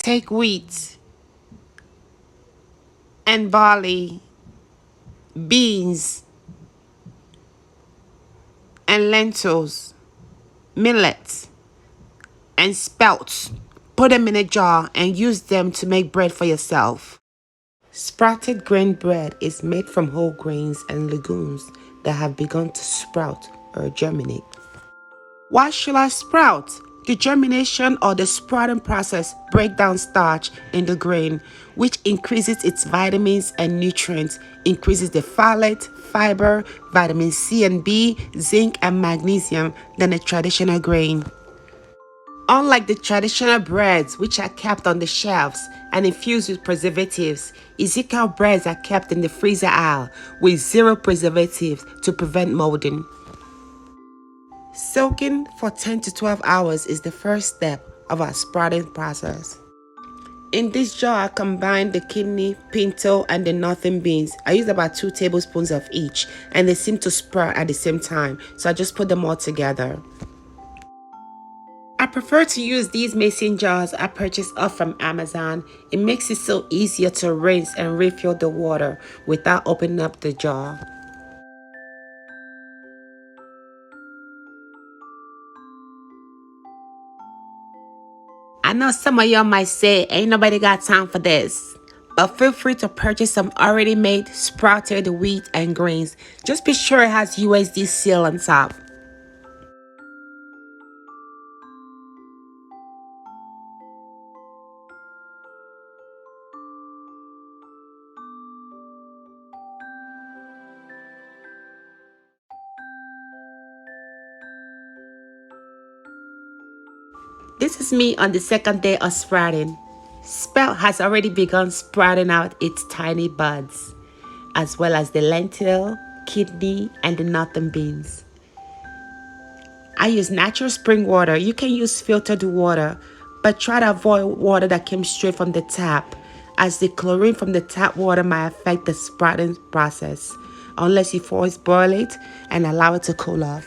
Take wheat and barley, beans and lentils, millet and spelt. Put them in a jar and use them to make bread for yourself. Sprouted grain bread is made from whole grains and legumes that have begun to sprout or germinate. Why should I sprout? The germination or the sprouting process breaks down starch in the grain, which increases its vitamins and nutrients, increases the folate, fiber, vitamin C and B, zinc and magnesium than a traditional grain. Unlike the traditional breads, which are kept on the shelves and infused with preservatives, Ezekiel breads are kept in the freezer aisle with zero preservatives to prevent molding. Soaking for 10 to 12 hours is the first step of our sprouting process. In this jar, I combine the kidney, pinto, and the nothing beans. I use about 2 tablespoons of each, and they seem to sprout at the same time, so I just put them all together. I prefer to use these mason jars I purchased off from Amazon. It makes it so easier to rinse and refill the water without opening up the jar. I know some of y'all might say, ain't nobody got time for this. But feel free to purchase some already made sprouted wheat and grains. Just be sure it has USD seal on top. This is me on the second day of sprouting. Spelt has already begun sprouting out its tiny buds, as well as the lentil, kidney, and the nothing beans. I use natural spring water. You can use filtered water, but try to avoid water that came straight from the tap, as the chlorine from the tap water might affect the sprouting process, unless you first boil it and allow it to cool off.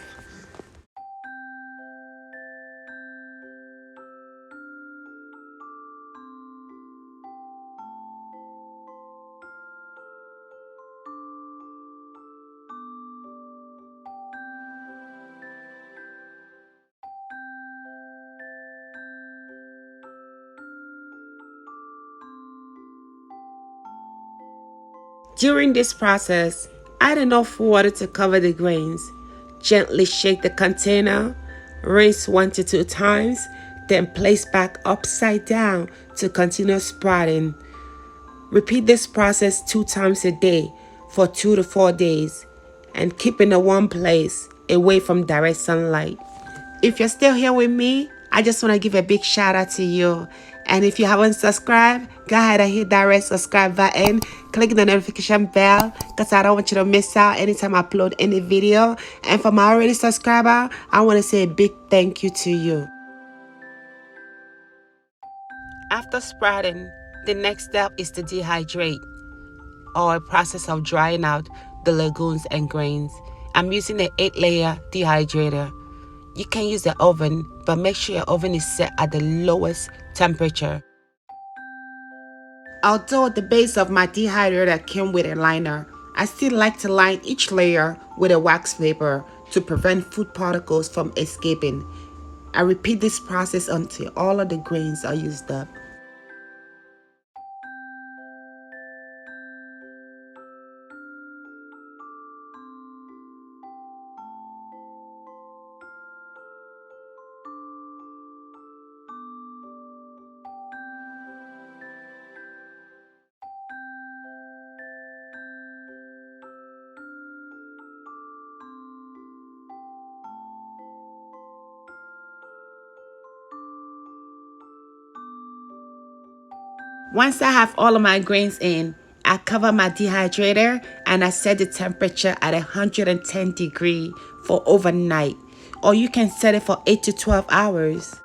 During this process, add enough water to cover the grains. Gently shake the container, rinse 1 to 2 times, then place back upside down to continue sprouting. Repeat this process 2 times a day for 2 to 4 days and keep in a warm place away from direct sunlight. If you're still here with me, I just want to give a big shout out to you. And if you haven't subscribed, go ahead and hit that red subscribe button. Click the notification bell because I don't want you to miss out anytime I upload any video. And for my already subscriber, I want to say a big thank you to you. After sprouting, the next step is to dehydrate, or a process of drying out the legumes and grains. I'm using an 8-layer dehydrator. You can use the oven, but make sure your oven is set at the lowest temperature. Although the base of my dehydrator came with a liner, I still like to line each layer with a wax paper to prevent food particles from escaping. I repeat this process until all of the grains are used up. Once I have all of my grains in, I cover my dehydrator and I set the temperature at 110 degrees for overnight, or you can set it for 8 to 12 hours.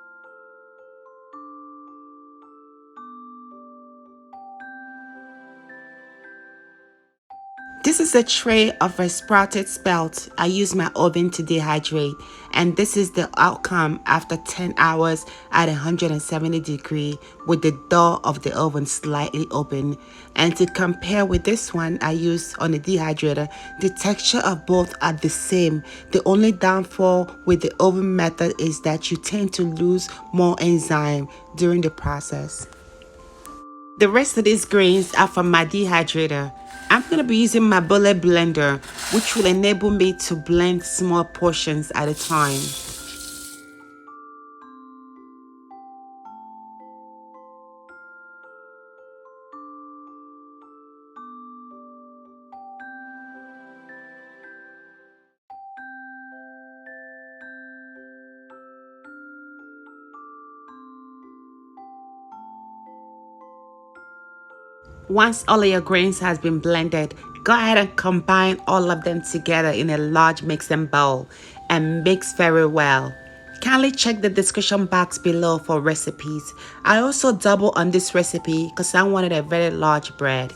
This is a tray of a sprouted spelt. I use my oven to dehydrate, and this is the outcome after 10 hours at 170 degrees with the door of the oven slightly open. And to compare with this one I use on the dehydrator, the texture of both are the same. The only downfall with the oven method is that you tend to lose more enzyme during the process. The rest of these grains are from my dehydrator. I'm going to be using my bullet blender, which will enable me to blend small portions at a time. Once all of your grains has been blended, go ahead and combine all of them together in a large mixing bowl and mix very well. Kindly check the description box below for recipes. I also double on this recipe because I wanted a very large bread.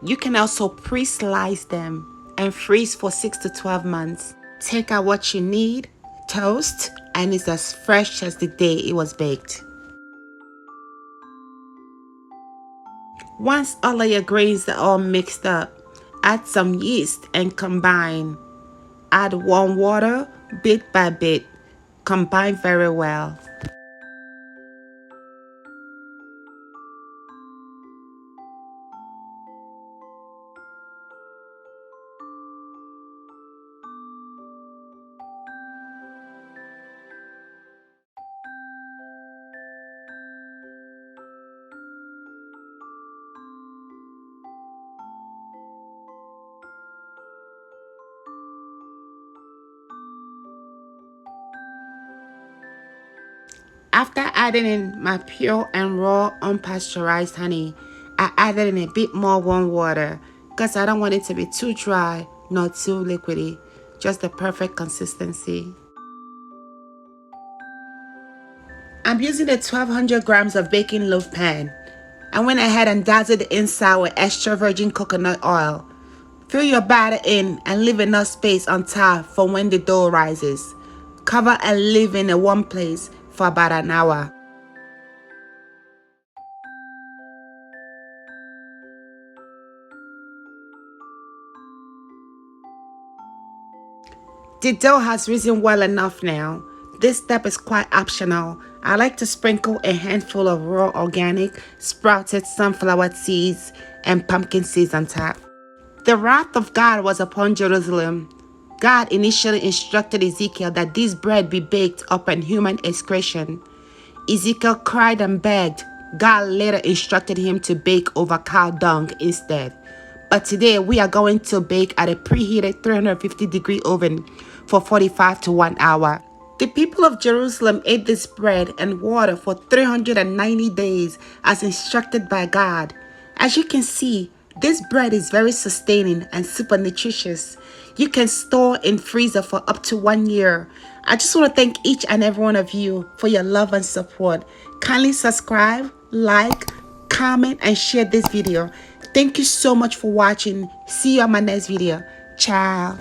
You can also pre-slice them and freeze for 6 to 12 months. Take out what you need, toast, and it's as fresh as the day it was baked. Once all of your grains are all mixed up, add some yeast and combine. Add warm water bit by bit. Combine very well. After adding in my pure and raw unpasteurized honey, I added in a bit more warm water because I don't want it to be too dry nor too liquidy, just the perfect consistency. I'm using a 1200 grams of baking loaf pan. I went ahead and dazzled the inside with extra virgin coconut oil. Fill your batter in and leave enough space on top for when the dough rises. Cover and leave in a warm place for about an hour. The dough has risen well enough now. This step is quite optional. I like to sprinkle a handful of raw organic sprouted sunflower seeds and pumpkin seeds on top. The wrath of God was upon Jerusalem. God initially instructed Ezekiel that this bread be baked upon human excretion. Ezekiel cried and begged. God later instructed him to bake over cow dung instead. But today we are going to bake at a preheated 350-degree oven for 45 to 1 hour. The people of Jerusalem ate this bread and water for 390 days as instructed by God. As you can see, this bread is very sustaining and super nutritious. You can store in freezer for up to 1 year. I just want to thank each and every one of you for your love and support. Kindly subscribe, like, comment, and share this video. Thank you so much for watching. See you on my next video. Ciao.